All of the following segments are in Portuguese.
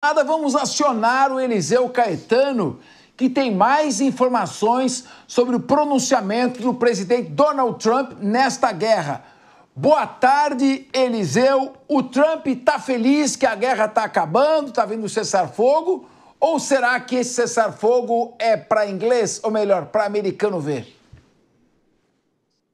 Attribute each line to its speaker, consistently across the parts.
Speaker 1: Vamos acionar o Eliseu Caetano, que tem mais informações sobre o pronunciamento do presidente Donald Trump nesta guerra. Boa tarde, Eliseu. O Trump está feliz que a guerra está acabando, está vindo cessar-fogo? Ou será que esse cessar-fogo é para inglês, ou melhor, para americano ver?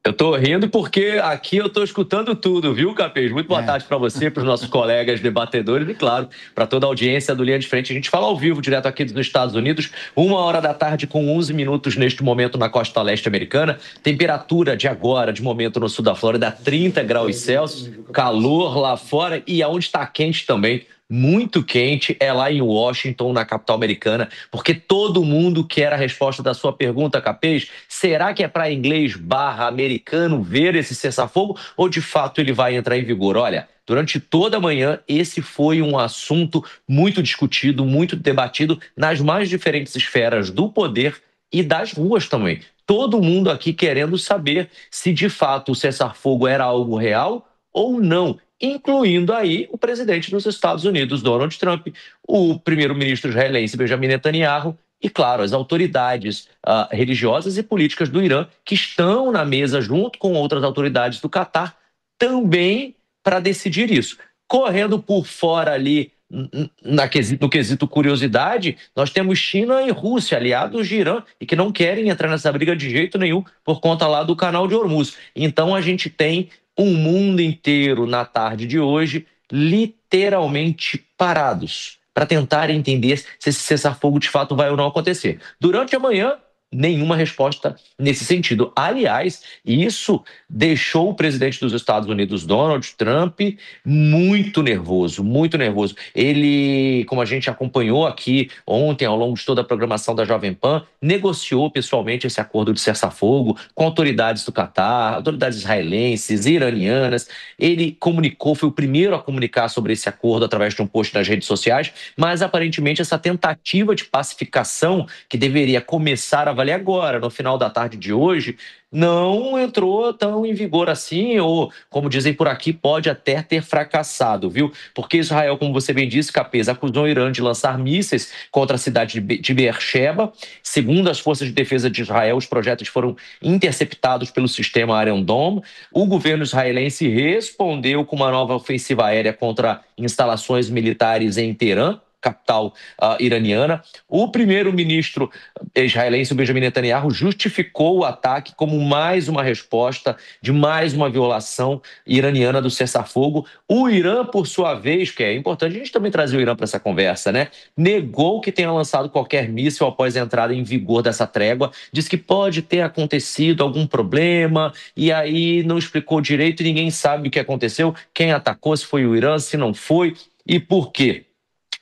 Speaker 2: Eu tô rindo porque aqui eu tô escutando tudo, viu, Capês? Muito boa tarde para você, para os nossos colegas debatedores e, claro, para toda a audiência do Linha de Frente. A gente fala ao vivo, direto aqui dos Estados Unidos, 1h da tarde com 11 minutos neste momento na costa leste americana. Temperatura de agora, de momento no sul da Flórida, 30 graus Celsius, calor lá fora e aonde está quente também. Muito quente é lá em Washington, na capital americana, porque todo mundo quer a resposta da sua pergunta, Capês. Será que é para inglês/americano ver esse cessar-fogo ou de fato ele vai entrar em vigor? Olha, durante toda a manhã esse foi um assunto muito discutido, muito debatido nas mais diferentes esferas do poder e das ruas também. Todo mundo aqui querendo saber se de fato o cessar-fogo era algo real ou não, incluindo aí o presidente dos Estados Unidos, Donald Trump, o primeiro-ministro israelense, Benjamin Netanyahu, e, claro, as autoridades religiosas e políticas do Irã, que estão na mesa junto com outras autoridades do Catar, também para decidir isso. Correndo por fora ali, no quesito curiosidade, nós temos China e Rússia, aliados de Irã, e que não querem entrar nessa briga de jeito nenhum por conta lá do canal de Hormuz. Então a gente tem um mundo inteiro na tarde de hoje literalmente parados para tentar entender se esse cessar-fogo de fato vai ou não acontecer. Durante a manhã, nenhuma resposta nesse sentido. Aliás, isso deixou o presidente dos Estados Unidos, Donald Trump, muito nervoso, muito nervoso. Ele, como a gente acompanhou aqui ontem, ao longo de toda a programação da Jovem Pan, negociou pessoalmente esse acordo de cessar-fogo com autoridades do Catar, autoridades israelenses, iranianas. Ele comunicou, foi o primeiro a comunicar sobre esse acordo através de um post nas redes sociais, mas aparentemente essa tentativa de pacificação que deveria começar a valer agora, no final da tarde de hoje, não entrou tão em vigor assim, ou, como dizem por aqui, pode até ter fracassado, viu? Porque Israel, como você bem disse, Capês, acusou o Irã de lançar mísseis contra a cidade de Beersheba. Segundo as forças de defesa de Israel, os projetos foram interceptados pelo sistema Iron Dome. O governo israelense respondeu com uma nova ofensiva aérea contra instalações militares em Teherã, capital iraniana. O primeiro-ministro israelense, Benjamin Netanyahu, justificou o ataque como mais uma resposta de mais uma violação iraniana do cessar-fogo. O Irã, por sua vez, que é importante a gente também trazer o Irã para essa conversa, né? Negou que tenha lançado qualquer míssil após a entrada em vigor dessa trégua, disse que pode ter acontecido algum problema e aí não explicou direito e ninguém sabe o que aconteceu, quem atacou, se foi o Irã, se não foi e por quê.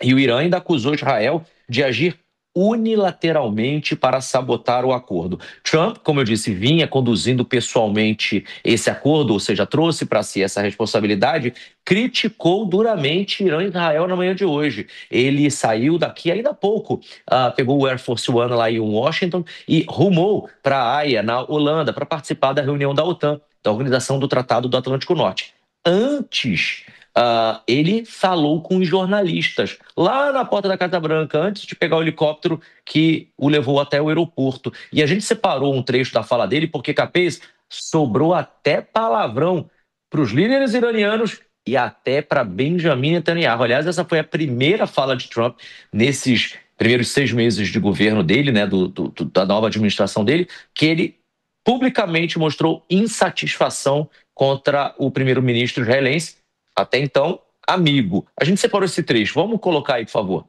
Speaker 2: E o Irã ainda acusou Israel de agir unilateralmente para sabotar o acordo. Trump, como eu disse, vinha conduzindo pessoalmente esse acordo, ou seja, trouxe para si essa responsabilidade, criticou duramente Irã e Israel na manhã de hoje. Ele saiu daqui ainda há pouco, pegou o Air Force One lá em Washington e rumou para a Haia, na Holanda, para participar da reunião da OTAN, da Organização do Tratado do Atlântico Norte. Antes, ele falou com os jornalistas lá na porta da Casa Branca, antes de pegar o helicóptero que o levou até o aeroporto. E a gente separou um trecho da fala dele porque, Capês, sobrou até palavrão para os líderes iranianos e até para Benjamin Netanyahu. Aliás, essa foi a primeira fala de Trump nesses primeiros 6 meses de governo dele, né, da nova administração dele, que ele publicamente mostrou insatisfação contra o primeiro-ministro israelense, até então, amigo. A gente separou esse trecho. Vamos colocar aí, por favor.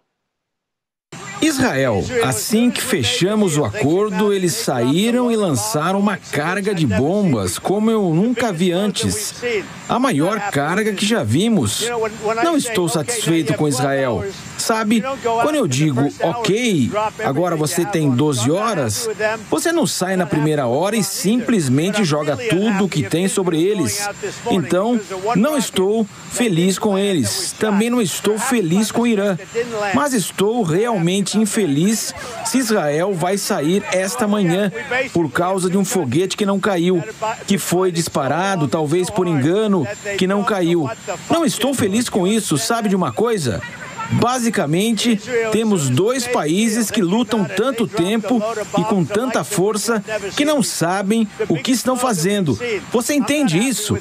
Speaker 3: Israel, assim que fechamos o acordo, eles saíram e lançaram uma carga de bombas como eu nunca vi antes. A maior carga que já vimos. Não estou satisfeito com Israel. Sabe, quando eu digo, ok, agora você tem 12 horas, você não sai na primeira hora e simplesmente joga tudo o que tem sobre eles. Então, não estou feliz com eles. Também não estou feliz com o Irã. Mas estou realmente infeliz se Israel vai sair esta manhã por causa de um foguete que não caiu, que foi disparado, talvez por engano, que não caiu. Não estou feliz com isso, sabe de uma coisa? Basicamente, temos dois países que lutam tanto tempo e com tanta força que não sabem o que estão fazendo. Você entende isso?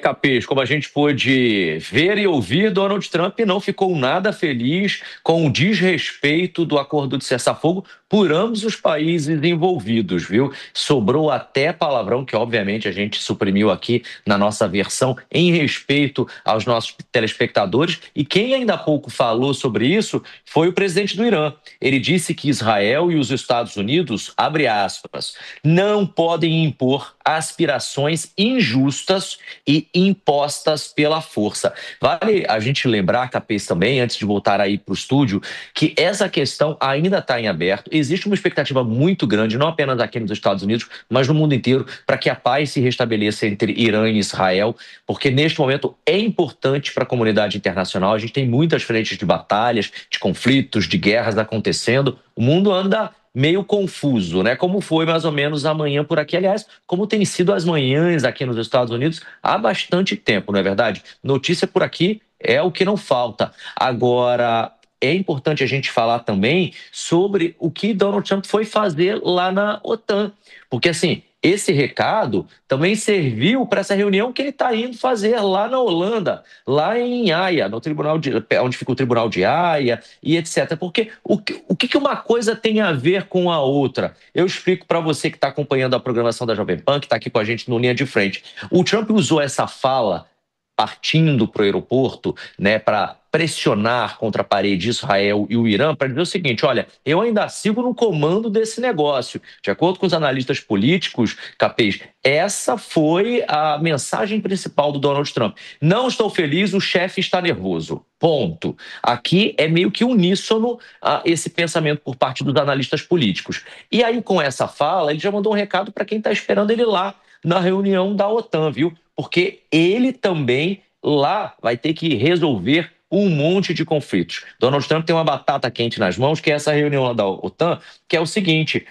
Speaker 2: Capês, como a gente pôde ver e ouvir, Donald Trump não ficou nada feliz com o desrespeito do acordo de cessar-fogo por ambos os países envolvidos, viu? Sobrou até palavrão, que obviamente a gente suprimiu aqui na nossa versão, em respeito aos nossos telespectadores. E quem ainda há pouco falou sobre isso foi o presidente do Irã. Ele disse que Israel e os Estados Unidos, abre aspas, não podem impor aspirações injustas e impostas pela força. Vale a gente lembrar, Capês, também, antes de voltar aí para o estúdio, que essa questão ainda está em aberto. Existe uma expectativa muito grande, não apenas aqui nos Estados Unidos, mas no mundo inteiro, para que a paz se restabeleça entre Irã e Israel, porque neste momento é importante para a comunidade internacional. A gente tem muitas frentes de batalhas, de conflitos, de guerras acontecendo. O mundo anda meio confuso, né? Como foi mais ou menos amanhã por aqui. Aliás, como tem sido as manhãs aqui nos Estados Unidos há bastante tempo, não é verdade? Notícia por aqui é o que não falta. Agora, é importante a gente falar também sobre o que Donald Trump foi fazer lá na OTAN. Porque, assim, esse recado também serviu para essa reunião que ele está indo fazer lá na Holanda, lá em Haia, no tribunal onde fica o Tribunal de Haia e etc. Porque o que uma coisa tem a ver com a outra? Eu explico para você que está acompanhando a programação da Jovem Pan, que está aqui com a gente no Linha de Frente. O Trump usou essa fala partindo para o aeroporto, né, para pressionar contra a parede Israel e o Irã, para dizer o seguinte: olha, eu ainda sigo no comando desse negócio. De acordo com os analistas políticos, Capês, essa foi a mensagem principal do Donald Trump. Não estou feliz, o chefe está nervoso. Ponto. Aqui é meio que uníssono esse pensamento por parte dos analistas políticos. E aí, com essa fala, ele já mandou um recado para quem está esperando ele lá na reunião da OTAN, viu? Porque ele também lá vai ter que resolver um monte de conflitos. Donald Trump tem uma batata quente nas mãos, que é essa reunião lá da OTAN, que é o seguinte: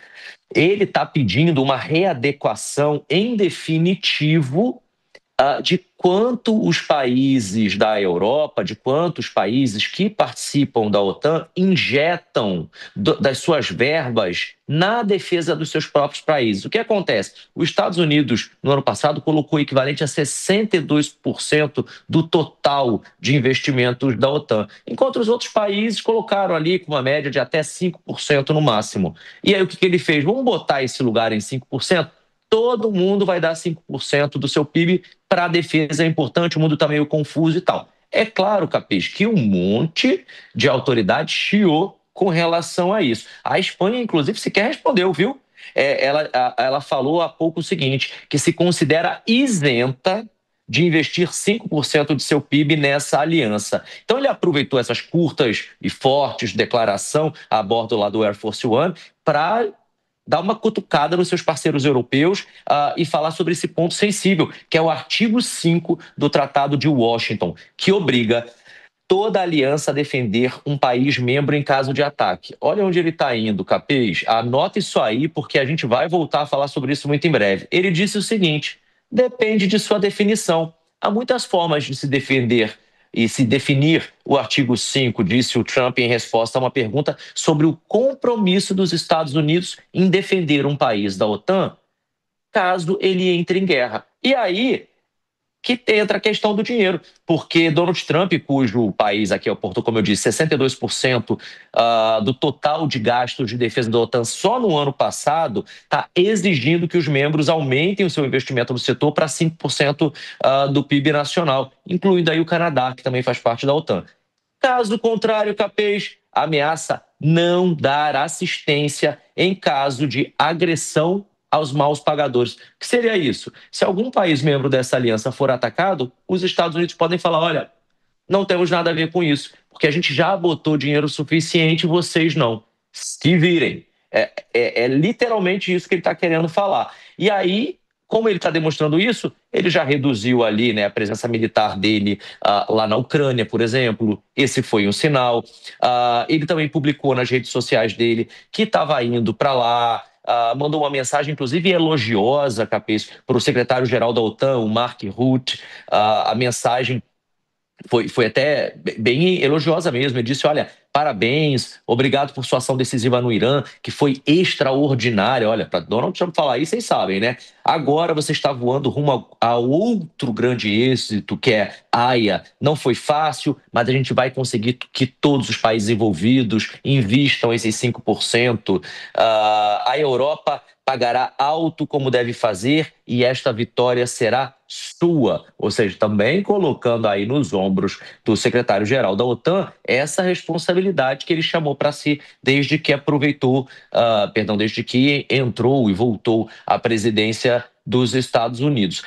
Speaker 2: ele está pedindo uma readequação em definitivo de quanto os países da Europa, de quantos países que participam da OTAN injetam das suas verbas na defesa dos seus próprios países. O que acontece? Os Estados Unidos, no ano passado, colocou o equivalente a 62% do total de investimentos da OTAN, enquanto os outros países colocaram ali com uma média de até 5% no máximo. E aí o que ele fez? Vamos botar esse lugar em 5%? Todo mundo vai dar 5% do seu PIB para a defesa, é importante, o mundo está meio confuso e tal. É claro, Capês, que um monte de autoridade chiou com relação a isso. A Espanha, inclusive, sequer respondeu, viu? Ela falou há pouco o seguinte, que se considera isenta de investir 5% de seu PIB nessa aliança. Então ele aproveitou essas curtas e fortes declarações a bordo lá do Air Force One para dar uma cutucada nos seus parceiros europeus e falar sobre esse ponto sensível, que é o artigo 5 do Tratado de Washington, que obriga toda a aliança a defender um país membro em caso de ataque. Olha onde ele está indo, Capês. Anota isso aí, porque a gente vai voltar a falar sobre isso muito em breve. Ele disse o seguinte: depende de sua definição. Há muitas formas de se defender e se definir o artigo 5, disse o Trump em resposta a uma pergunta sobre o compromisso dos Estados Unidos em defender um país da OTAN caso ele entre em guerra. E aí que entra a questão do dinheiro, porque Donald Trump, cujo país aqui aportou, como eu disse, 62% do total de gastos de defesa da OTAN só no ano passado, está exigindo que os membros aumentem o seu investimento no setor para 5% do PIB nacional, incluindo aí o Canadá, que também faz parte da OTAN. Caso contrário, Capês, ameaça não dar assistência em caso de agressão aos maus pagadores. O que seria isso? Se algum país membro dessa aliança for atacado, os Estados Unidos podem falar: olha, não temos nada a ver com isso, porque a gente já botou dinheiro suficiente, vocês não. Se virem. É literalmente isso que ele está querendo falar. E aí, como ele está demonstrando isso, ele já reduziu ali, né, a presença militar dele lá na Ucrânia, por exemplo. Esse foi um sinal. Ele também publicou nas redes sociais dele que estava indo para lá. Mandou uma mensagem, inclusive, elogiosa, Capês, para o secretário-geral da OTAN, o Mark Rutte. A mensagem foi até bem elogiosa mesmo. Ele disse, olha, parabéns, obrigado por sua ação decisiva no Irã, que foi extraordinária. Olha, para Donald Trump falar isso, vocês sabem, né? Agora você está voando rumo a outro grande êxito, que é Haia. Não foi fácil, mas a gente vai conseguir que todos os países envolvidos invistam esses 5%. A Europa pagará alto como deve fazer e esta vitória será sua. Ou seja, também colocando aí nos ombros do secretário-geral da OTAN essa responsabilidade que ele chamou para si desde que desde que entrou e voltou à presidência dos Estados Unidos.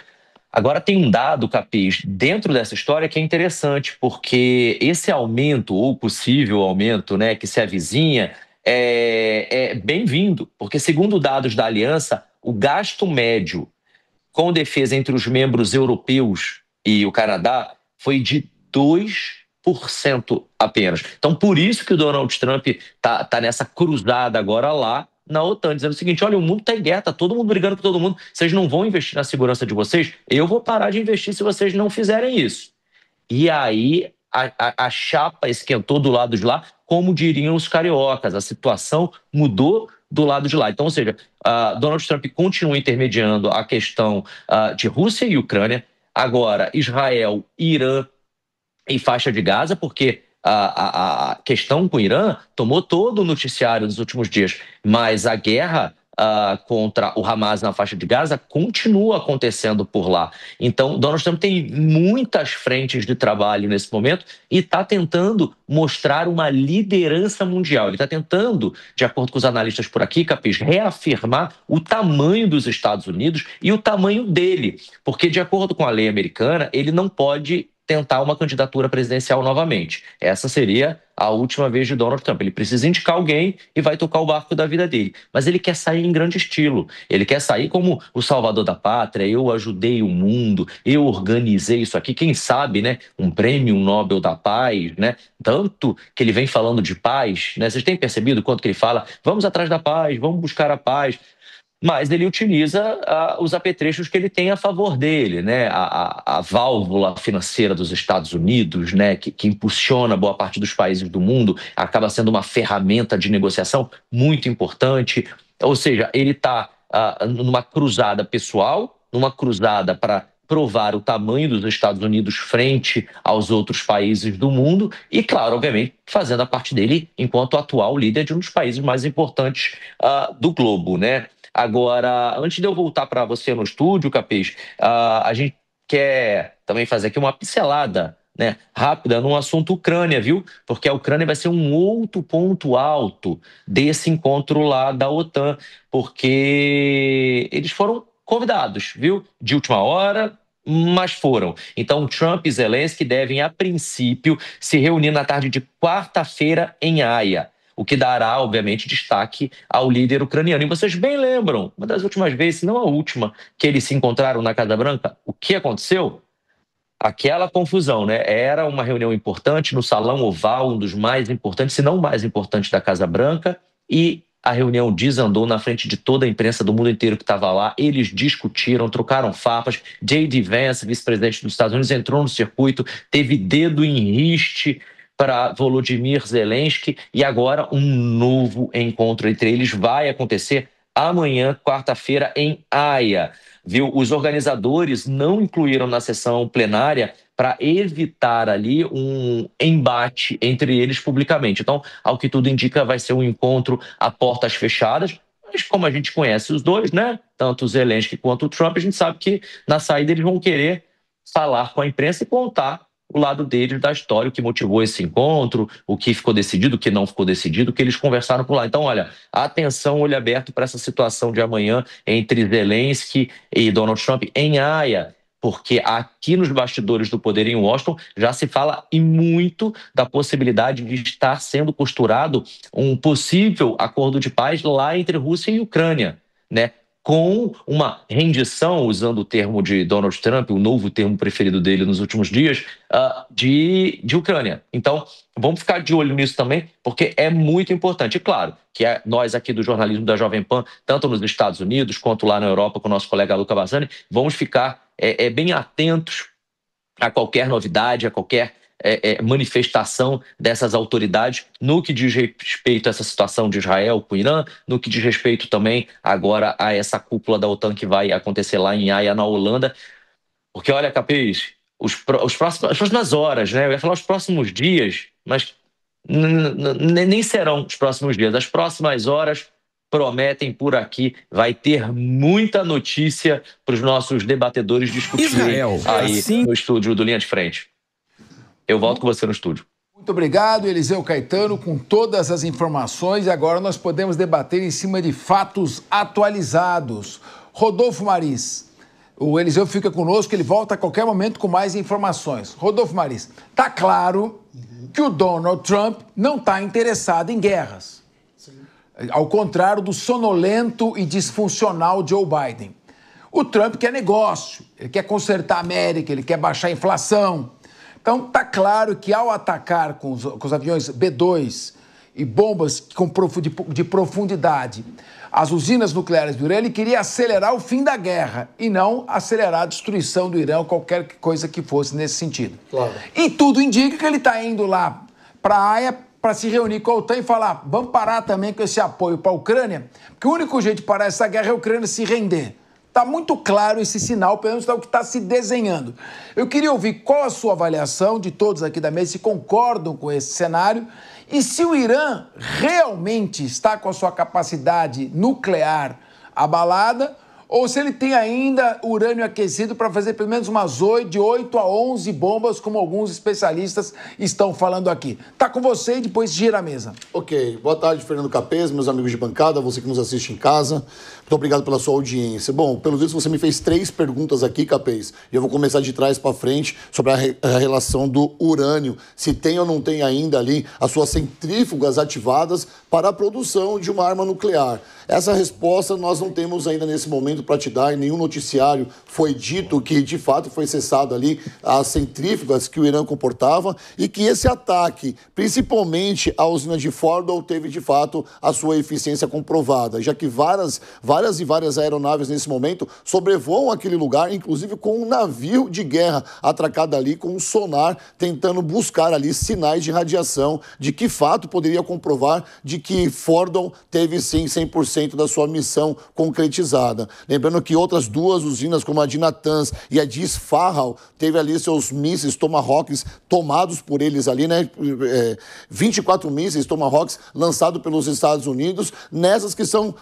Speaker 2: Agora tem um dado, Capês, dentro dessa história que é interessante, porque esse aumento, ou possível aumento, né, que se avizinha, é bem-vindo, porque segundo dados da aliança, o gasto médio com defesa entre os membros europeus e o Canadá foi de 2% apenas. Então, por isso que o Donald Trump tá nessa cruzada agora lá na OTAN, dizendo o seguinte, olha, o mundo está em guerra, tá todo mundo brigando com todo mundo, vocês não vão investir na segurança de vocês, eu vou parar de investir se vocês não fizerem isso. E aí a chapa esquentou do lado de lá, como diriam os cariocas, a situação mudou do lado de lá. Então, ou seja, Donald Trump continua intermediando a questão de Rússia e Ucrânia, agora Israel, Irã e faixa de Gaza, porque a questão com o Irã tomou todo o noticiário nos últimos dias, mas a guerra contra o Hamas na faixa de Gaza continua acontecendo por lá. Então, Donald Trump tem muitas frentes de trabalho nesse momento e está tentando mostrar uma liderança mundial. Ele está tentando, de acordo com os analistas por aqui, Capês, reafirmar o tamanho dos Estados Unidos e o tamanho dele. Porque, de acordo com a lei americana, ele não pode tentar uma candidatura presidencial novamente. Essa seria a última vez de Donald Trump. Ele precisa indicar alguém e vai tocar o barco da vida dele. Mas ele quer sair em grande estilo. Ele quer sair como o salvador da pátria. Eu ajudei o mundo, eu organizei isso aqui. Quem sabe, né? Um prêmio Nobel da Paz, né? Tanto que ele vem falando de paz, né? Vocês têm percebido quanto que ele fala? Vamos atrás da paz, vamos buscar a paz. Mas ele utiliza os apetrechos que ele tem a favor dele, né? A válvula financeira dos Estados Unidos, né? Que impulsiona boa parte dos países do mundo, acaba sendo uma ferramenta de negociação muito importante. Ou seja, ele está numa cruzada pessoal, numa cruzada para provar o tamanho dos Estados Unidos frente aos outros países do mundo e, claro, obviamente, fazendo a parte dele enquanto atual líder de um dos países mais importantes do globo, né? Agora, antes de eu voltar para você no estúdio, Capês, a gente quer também fazer aqui uma pincelada, né, rápida no assunto Ucrânia, viu? Porque a Ucrânia vai ser um outro ponto alto desse encontro lá da OTAN, porque eles foram convidados, viu? De última hora, mas foram. Então, Trump e Zelensky devem, a princípio, se reunir na tarde de quarta-feira em Haia, o que dará, obviamente, destaque ao líder ucraniano. E vocês bem lembram, uma das últimas vezes, se não a última, que eles se encontraram na Casa Branca, o que aconteceu? Aquela confusão, né? Era uma reunião importante no Salão Oval, um dos mais importantes, se não o mais importante da Casa Branca, e a reunião desandou na frente de toda a imprensa do mundo inteiro que estava lá. Eles discutiram, trocaram farpas. J.D. Vance, vice-presidente dos Estados Unidos, entrou no circuito, teve dedo em riste para Volodymyr Zelensky e agora um novo encontro entre eles vai acontecer amanhã, quarta-feira, em Haia. Viu? Os organizadores não incluíram na sessão plenária para evitar ali um embate entre eles publicamente. Então, ao que tudo indica, vai ser um encontro a portas fechadas, mas como a gente conhece os dois, né? Tanto o Zelensky quanto o Trump, a gente sabe que na saída eles vão querer falar com a imprensa e contar o lado deles da história, o que motivou esse encontro, o que ficou decidido, o que não ficou decidido, o que eles conversaram por lá. Então, olha, atenção, olho aberto para essa situação de amanhã entre Zelensky e Donald Trump em Haia, porque aqui nos bastidores do poder em Washington já se fala e muito da possibilidade de estar sendo costurado um possível acordo de paz lá entre Rússia e Ucrânia, né? Com uma rendição, usando o termo de Donald Trump, o novo termo preferido dele nos últimos dias, de Ucrânia. Então, vamos ficar de olho nisso também, porque é muito importante. E claro, que nós aqui do jornalismo da Jovem Pan, tanto nos Estados Unidos quanto lá na Europa, com o nosso colega Luca Bassani, vamos ficar bem atentos a qualquer novidade, a qualquer manifestação dessas autoridades no que diz respeito a essa situação de Israel com o Irã, no que diz respeito também agora a essa cúpula da OTAN que vai acontecer lá em Haia, na Holanda. Porque, olha, Capês, as próximas horas, né? Eu ia falar os próximos dias, mas nem serão os próximos dias. As próximas horas prometem por aqui, vai ter muita notícia para os nossos debatedores discutirem aí no estúdio do Linha de Frente. Eu volto com você no estúdio.
Speaker 1: Muito obrigado, Eliseu Caetano, com todas as informações. E agora nós podemos debater em cima de fatos atualizados. Rodolfo Maris, o Eliseu fica conosco, ele volta a qualquer momento com mais informações. Rodolfo Maris, está claro que o Donald Trump não está interessado em guerras. Ao contrário do sonolento e disfuncional Joe Biden. O Trump quer negócio, ele quer consertar a América, ele quer baixar a inflação. Então, está claro que ao atacar com os aviões B-2 e bombas de profundidade as usinas nucleares do Irã, ele queria acelerar o fim da guerra e não acelerar a destruição do Irã, qualquer coisa que fosse nesse sentido. Claro. E tudo indica que ele está indo lá para a Haia para se reunir com a OTAN e falar, vamos parar também com esse apoio para a Ucrânia, porque o único jeito de parar essa guerra é a Ucrânia se render. Está muito claro esse sinal, pelo menos é o que está se desenhando. Eu queria ouvir qual a sua avaliação, de todos aqui da mesa, se concordam com esse cenário, e se o Irã realmente está com a sua capacidade nuclear abalada, ou se ele tem ainda urânio aquecido para fazer pelo menos de 8 a 11 bombas, como alguns especialistas estão falando aqui. Tá com você e depois gira a mesa.
Speaker 4: Ok. Boa tarde, Fernando Capês, meus amigos de bancada, você que nos assiste em casa. Muito obrigado pela sua audiência. Bom, pelo visto você me fez 3 perguntas aqui, Capês, e eu vou começar de trás para frente sobre a relação do urânio, se tem ou não tem ainda ali as suas centrífugas ativadas para a produção de uma arma nuclear. Essa resposta nós não temos ainda nesse momento para te dar, em nenhum noticiário foi dito que de fato foi cessado ali as centrífugas que o Irã comportava e que esse ataque, principalmente a usina de Fordow, teve de fato a sua eficiência comprovada, já que várias aeronaves nesse momento sobrevoam aquele lugar, inclusive com um navio de guerra atracado ali com um sonar, tentando buscar ali sinais de radiação, de que fato poderia comprovar de que Fordow teve sim 100% da sua missão concretizada. Lembrando que outras 2 usinas, como a de Natanz e a de Isfahan, teve ali seus mísseis Tomahawks tomados por eles ali, né? 24 mísseis Tomahawks lançados pelos Estados Unidos, nessas que são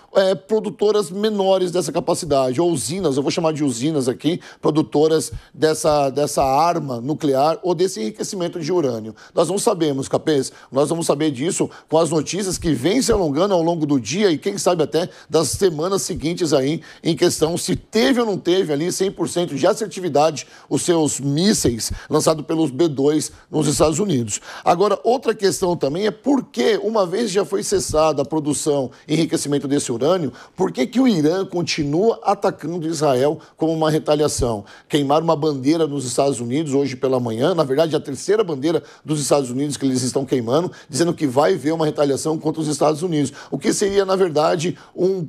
Speaker 4: produtoras menores dessa capacidade, ou usinas, eu vou chamar de usinas aqui, produtoras dessa arma nuclear ou desse enriquecimento de urânio. Nós não sabemos, Capês, nós vamos saber disso com as notícias que vêm se alongando ao longo do dia e quem sabe até das semanas seguintes aí, em questão se teve ou não teve ali 100% de assertividade os seus mísseis lançados pelos B-2 nos Estados Unidos. Agora, outra questão também é por que, uma vez já foi cessada a produção e enriquecimento desse urânio, por que o Irã continua atacando Israel como uma retaliação? Queimaram uma bandeira nos Estados Unidos hoje pela manhã, na verdade a 3ª bandeira dos Estados Unidos que eles estão queimando, dizendo que vai haver uma retaliação contra os Estados Unidos, o que seria, na verdade, um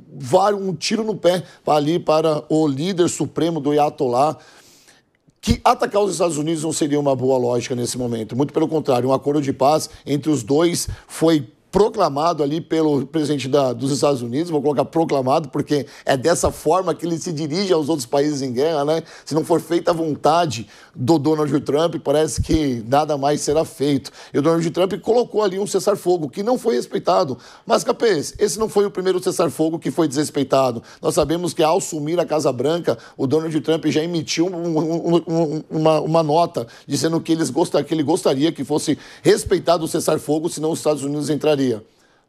Speaker 4: tiro no pé ali para o líder supremo do Ayatollah, que atacar os Estados Unidos não seria uma boa lógica nesse momento. Muito pelo contrário, um acordo de paz entre os dois foi proclamado ali pelo presidente dos Estados Unidos, vou colocar proclamado, porque é dessa forma que ele se dirige aos outros países em guerra, né? Se não for feita a vontade do Donald Trump, parece que nada mais será feito. E o Donald Trump colocou ali um cessar-fogo que não foi respeitado. Mas, Capês, esse não foi o primeiro cessar-fogo que foi desrespeitado. Nós sabemos que ao assumir a Casa Branca, o Donald Trump já emitiu uma nota dizendo que ele gostaria que fosse respeitado o cessar-fogo, senão os Estados Unidos entrariam.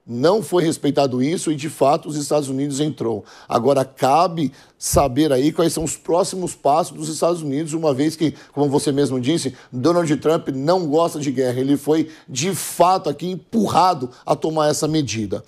Speaker 4: Não foi respeitado isso e, de fato, os Estados Unidos entrou. Agora, cabe saber aí quais são os próximos passos dos Estados Unidos, uma vez que, como você mesmo disse, Donald Trump não gosta de guerra. Ele foi, de fato, aqui empurrado a tomar essa medida.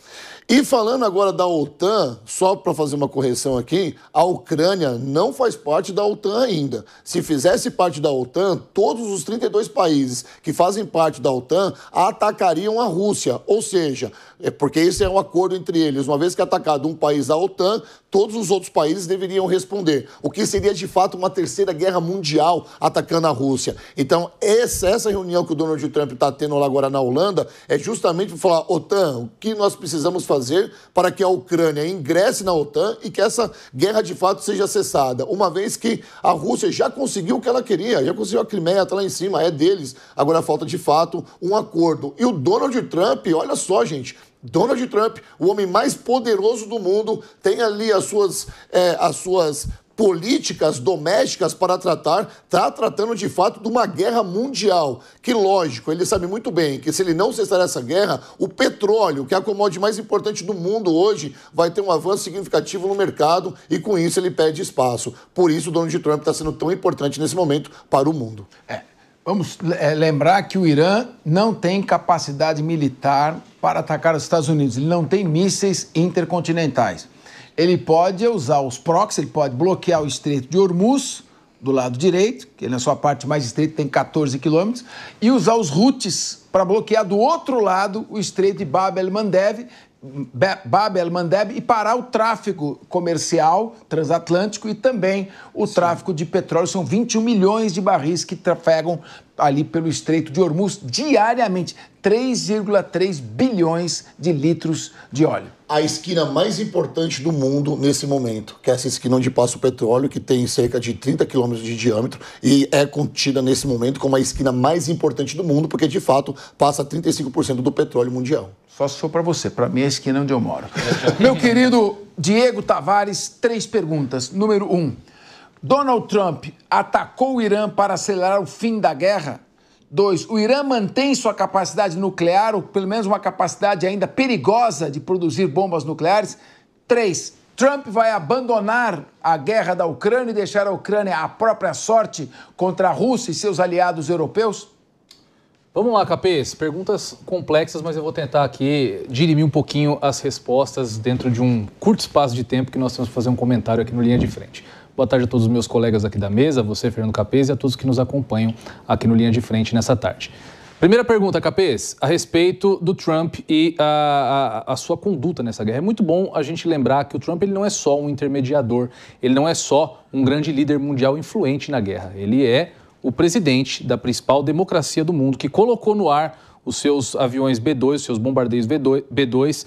Speaker 4: E falando agora da OTAN, só para fazer uma correção aqui, a Ucrânia não faz parte da OTAN ainda. Se fizesse parte da OTAN, todos os 32 países que fazem parte da OTAN atacariam a Rússia. Ou seja, Porque esse é um acordo entre eles. Uma vez que é atacado um país da OTAN, todos os outros países deveriam responder. O que seria, de fato, uma terceira guerra mundial atacando a Rússia. Então, essa reunião que o Donald Trump está tendo lá agora na Holanda é justamente para falar, OTAN, o que nós precisamos fazer para que a Ucrânia ingresse na OTAN e que essa guerra, de fato, seja cessada. Uma vez que a Rússia já conseguiu o que ela queria, já conseguiu a Crimeia, está lá em cima, é deles. Agora falta, de fato, um acordo. E o Donald Trump, olha só, gente, Donald Trump, o homem mais poderoso do mundo, tem ali as suas políticas domésticas para tratar, está tratando de fato de uma guerra mundial. Que lógico, ele sabe muito bem que se ele não cessar essa guerra, o petróleo, que é a commodity mais importante do mundo hoje, vai ter um avanço significativo no mercado e com isso ele perde espaço. Por isso o Donald Trump está sendo tão importante nesse momento para o mundo.
Speaker 1: Vamos lembrar que o Irã não tem capacidade militar para atacar os Estados Unidos. Ele não tem mísseis intercontinentais. Ele pode usar os proxies, ele pode bloquear o Estreito de Hormuz, do lado direito, que na sua parte mais estreita tem 14 quilômetros, e usar os Houthis para bloquear do outro lado o Estreito de Bab el-Mandeb e parar o tráfego comercial transatlântico e também o tráfico de petróleo. São 21 milhões de barris que trafegam ali pelo Estreito de Hormuz diariamente. 3,3 bilhões de litros de óleo.
Speaker 4: A esquina mais importante do mundo nesse momento, que é essa esquina onde passa o petróleo, que tem cerca de 30 quilômetros de diâmetro e é contida nesse momento como a esquina mais importante do mundo, porque de fato passa 35% do petróleo mundial.
Speaker 1: Só se for para você, para mim é a esquina onde eu moro. Meu querido Diego Tavares, 3 perguntas. Número 1, Donald Trump atacou o Irã para acelerar o fim da guerra? 2, o Irã mantém sua capacidade nuclear, ou pelo menos uma capacidade ainda perigosa de produzir bombas nucleares? 3, Trump vai abandonar a guerra da Ucrânia e deixar a Ucrânia à própria sorte contra a Rússia e seus aliados europeus?
Speaker 5: Vamos lá, Capês. Perguntas complexas, mas eu vou tentar aqui dirimir um pouquinho as respostas dentro de um curto espaço de tempo que nós temos que fazer um comentário aqui no Linha de Frente. Boa tarde a todos os meus colegas aqui da mesa, você, Fernando Capês, e a todos que nos acompanham aqui no Linha de Frente nessa tarde. Primeira pergunta, Capês, a respeito do Trump e a sua conduta nessa guerra. É muito bom a gente lembrar que o Trump ele não é só um intermediador, ele não é só um grande líder mundial influente na guerra. Ele é o presidente da principal democracia do mundo, que colocou no ar os seus aviões B-2, seus bombardeios B-2,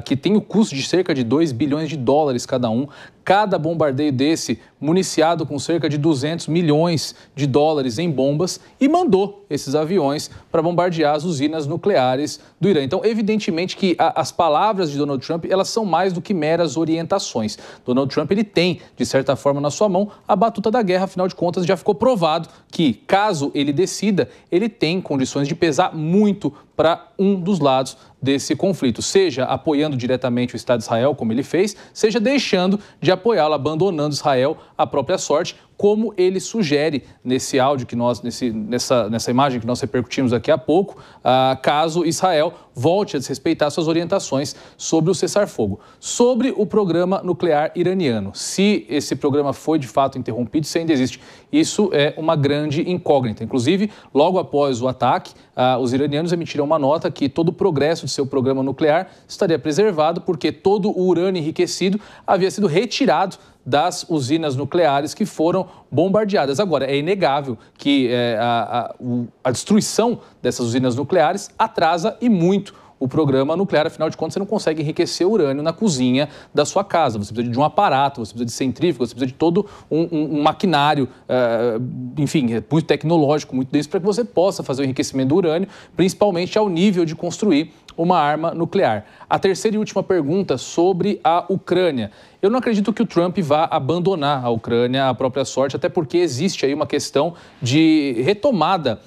Speaker 5: que tem o custo de cerca de 2 bilhões de dólares cada um. Cada bombardeio desse municiado com cerca de 200 milhões de dólares em bombas e mandou esses aviões para bombardear as usinas nucleares do Irã. Então, evidentemente que as palavras de Donald Trump, elas são mais do que meras orientações. Donald Trump, ele tem, de certa forma, na sua mão, a batuta da guerra. Afinal de contas, já ficou provado que, caso ele decida, ele tem condições de pesar muito para um dos lados desse conflito, seja apoiando diretamente o Estado de Israel, como ele fez, seja deixando de apoiá-lo, abandonando Israel à própria sorte, como ele sugere nesse áudio que nós, nessa imagem que nós repercutimos aqui há pouco, caso Israel volte a desrespeitar suas orientações sobre o cessar-fogo. Sobre o programa nuclear iraniano, se esse programa foi de fato interrompido, se ainda existe, isso é uma grande incógnita. Inclusive, logo após o ataque, os iranianos emitiram uma nota que todo o progresso de seu programa nuclear estaria preservado porque todo o urânio enriquecido havia sido retirado das usinas nucleares que foram bombardeadas. Agora, é inegável que a destruição dessas usinas nucleares atrasa e muito o programa nuclear. Afinal de contas, você não consegue enriquecer urânio na cozinha da sua casa. Você precisa de um aparato, você precisa de centrífugas, você precisa de todo um maquinário, enfim, muito tecnológico, muito denso, para que você possa fazer o enriquecimento do urânio, principalmente ao nível de construir uma arma nuclear. A terceira e última pergunta sobre a Ucrânia. Eu não acredito que o Trump vá abandonar a Ucrânia à própria sorte, até porque existe aí uma questão de retomada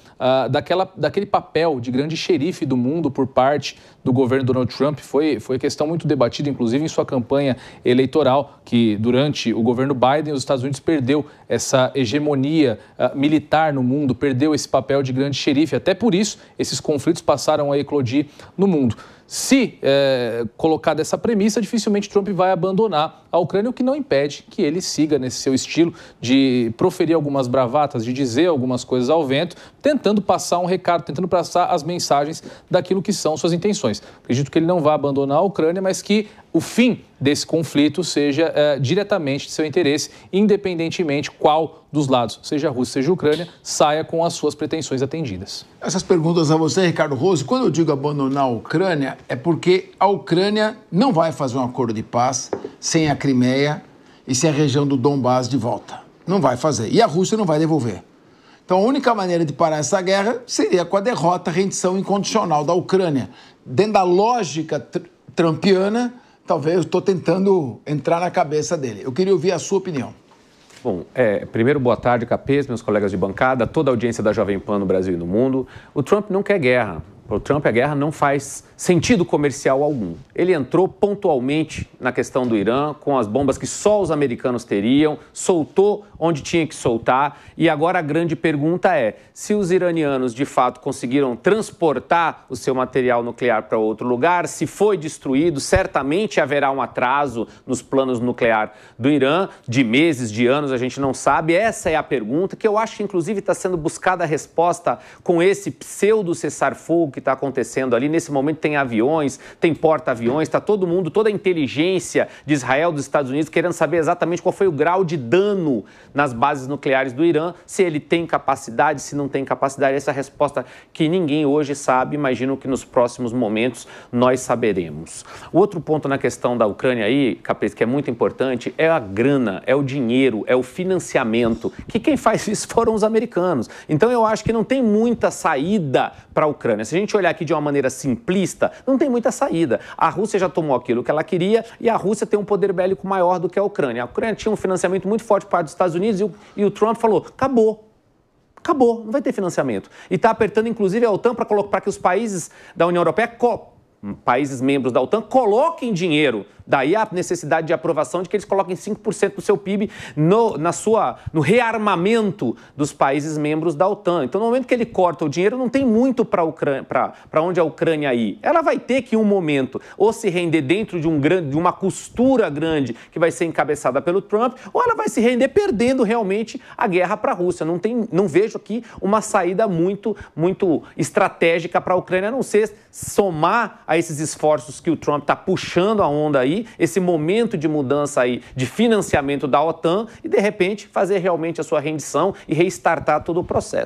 Speaker 5: daquele papel de grande xerife do mundo por parte do governo Donald Trump. Foi questão muito debatida, inclusive em sua campanha eleitoral, que durante o governo Biden, os Estados Unidos perdeu essa hegemonia militar no mundo, perdeu esse papel de grande xerife. Até por isso, esses conflitos passaram a eclodir no mundo. Se colocar dessa premissa, dificilmente Trump vai abandonar a Ucrânia, o que não impede que ele siga nesse seu estilo de proferir algumas bravatas, de dizer algumas coisas ao vento, tentando passar um recado, tentando passar as mensagens daquilo que são suas intenções. Acredito que ele não vai abandonar a Ucrânia, mas que o fim desse conflito seja diretamente de seu interesse, independentemente qual dos lados, seja a Rússia, seja a Ucrânia, saia com as suas pretensões atendidas.
Speaker 1: Essas perguntas a você, Ricardo Rose. Quando eu digo abandonar a Ucrânia, é porque a Ucrânia não vai fazer um acordo de paz sem a Crimeia e sem a região do Donbás de volta. Não vai fazer. E a Rússia não vai devolver. Então, a única maneira de parar essa guerra seria com a derrota, a rendição incondicional da Ucrânia. Dentro da lógica trumpiana, talvez eu estou tentando entrar na cabeça dele. Eu queria ouvir a sua opinião.
Speaker 6: Bom, primeiro, boa tarde, Capês, meus colegas de bancada, toda a audiência da Jovem Pan no Brasil e no mundo. O Trump não quer guerra. Para o Trump, a guerra não faz sentido comercial algum. Ele entrou pontualmente na questão do Irã, com as bombas que só os americanos teriam, soltou onde tinha que soltar, e agora a grande pergunta é, se os iranianos de fato conseguiram transportar o seu material nuclear para outro lugar, se foi destruído, certamente haverá um atraso nos planos nucleares do Irã, de meses, de anos, a gente não sabe. Essa é a pergunta que eu acho que inclusive está sendo buscada a resposta com esse pseudo cessar-fogo que está acontecendo ali. Nesse momento tem aviões, tem porta-aviões, está todo mundo, toda a inteligência de Israel, dos Estados Unidos, querendo saber exatamente qual foi o grau de dano nas bases nucleares do Irã, se ele tem capacidade, se não tem capacidade. Essa é a resposta que ninguém hoje sabe, imagino que nos próximos momentos nós saberemos. O outro ponto na questão da Ucrânia aí, Capês, que é muito importante, é a grana, é o dinheiro, é o financiamento, que quem faz isso foram os americanos. Então eu acho que não tem muita saída para a Ucrânia. Se a gente olhar aqui de uma maneira simplista, não tem muita saída. A Rússia já tomou aquilo que ela queria e a Rússia tem um poder bélico maior do que a Ucrânia. A Ucrânia tinha um financiamento muito forte por parte dos Estados Unidos e o Trump falou, acabou, não vai ter financiamento. E está apertando inclusive a OTAN para que os países da União Europeia, países membros da OTAN, coloquem dinheiro. Daí a necessidade de aprovação de que eles coloquem 5% do seu PIB no rearmamento dos países membros da OTAN. Então, no momento que ele corta o dinheiro, não tem muito para onde a Ucrânia ir. Ela vai ter que, em um momento, ou se render dentro de uma costura grande que vai ser encabeçada pelo Trump, ou ela vai se render perdendo realmente a guerra para a Rússia. Não vejo aqui uma saída muito estratégica para a Ucrânia, a não ser somar a esses esforços que o Trump está puxando a onda aí, esse momento de mudança aí de financiamento da OTAN e, de repente, fazer realmente a sua rendição e restartar todo o processo.